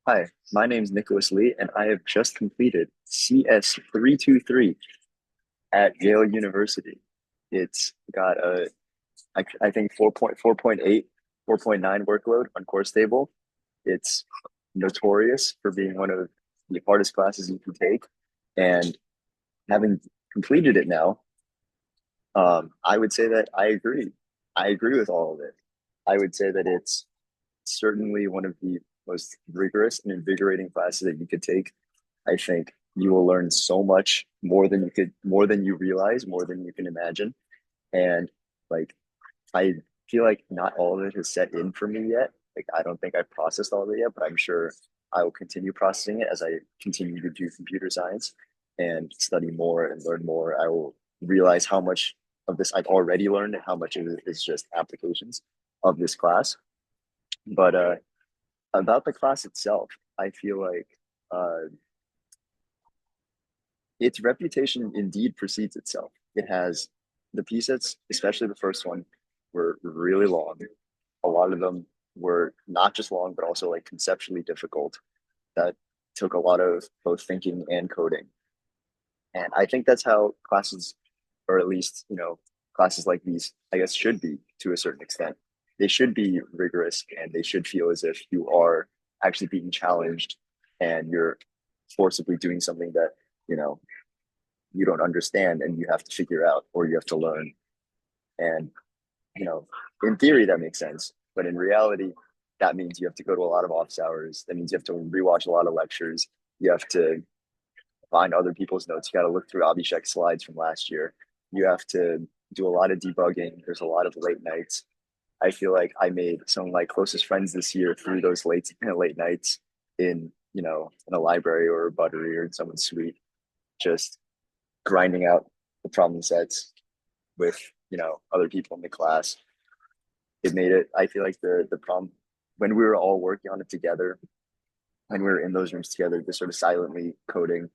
Hi, my name is Nicholas Lee, and I have just completed CS 323 at Yale University. It's got I think 4.8, 4.9 workload on course table. It's notorious for being one of the hardest classes you can take. And having completed it now, I would say that I agree. I agree with all of it. I would say that it's certainly one of the most rigorous and invigorating classes that you could take. I think you will learn so much more than you realize, more than you can imagine. And like, I feel like not all of it has set in for me yet. Like, I don't think I've processed all of it yet, but I'm sure I will continue processing it as I continue to do computer science and study more and learn more. I will realize how much of this I've already learned and how much of it is just applications of this class. But about the class itself, I feel like its reputation indeed precedes itself. It has the P sets, especially the first one, were really long. A lot of them were not just long, but also like conceptually difficult. That took a lot of both thinking and coding. And I think that's how classes, or at least, classes like these, I guess, should be to a certain extent. They should be rigorous and they should feel as if you are actually being challenged and you're forcibly doing something that, you know, you don't understand and you have to figure out or you have to learn. And, you know, in theory, that makes sense. But in reality, that means you have to go to a lot of office hours. That means you have to rewatch a lot of lectures. You have to find other people's notes. You got to look through Abhishek's slides from last year. You have to do a lot of debugging. There's a lot of late nights. I feel like I made some of my closest friends this year through those late nights in, in a library or a buttery or in someone's suite, just grinding out the problem sets with, other people in the class. It made it, I feel like the problem when we were all working on it together, when we were in those rooms together, just sort of silently coding,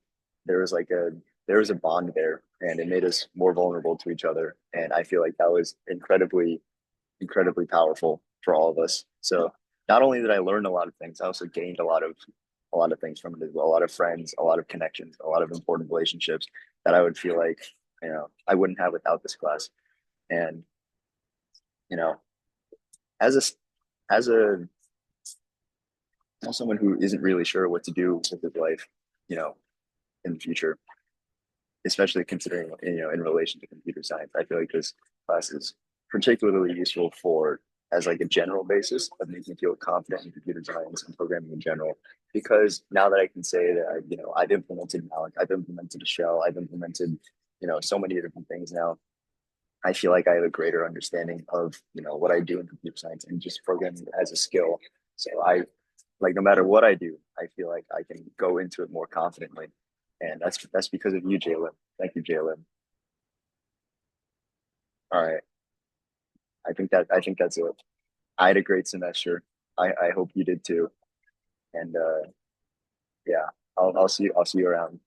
there was like a there was a bond there and it made us more vulnerable to each other. And I feel like that was incredibly powerful for all of us. So not only did I learn a lot of things, I also gained a lot of things from it as well. A lot of friends, a lot of connections, a lot of important relationships that I would feel like, I wouldn't have without this class. And, you know, as a as a as someone who isn't really sure what to do with his life, you know, in the future, especially considering, in relation to computer science, I feel like this class is particularly useful for as like a general basis of making me feel confident in computer science and programming in general. Because now that I can say that I've implemented Malloc, I've implemented a shell, I've implemented, so many different things now. I feel like I have a greater understanding of, what I do in computer science and just programming as a skill. So I like no matter what I do, I feel like I can go into it more confidently. And that's because of you, Jalen. Thank you, Jalen. All right. I think that's it. I had a great semester. I hope you did too. And yeah, I'll see you around.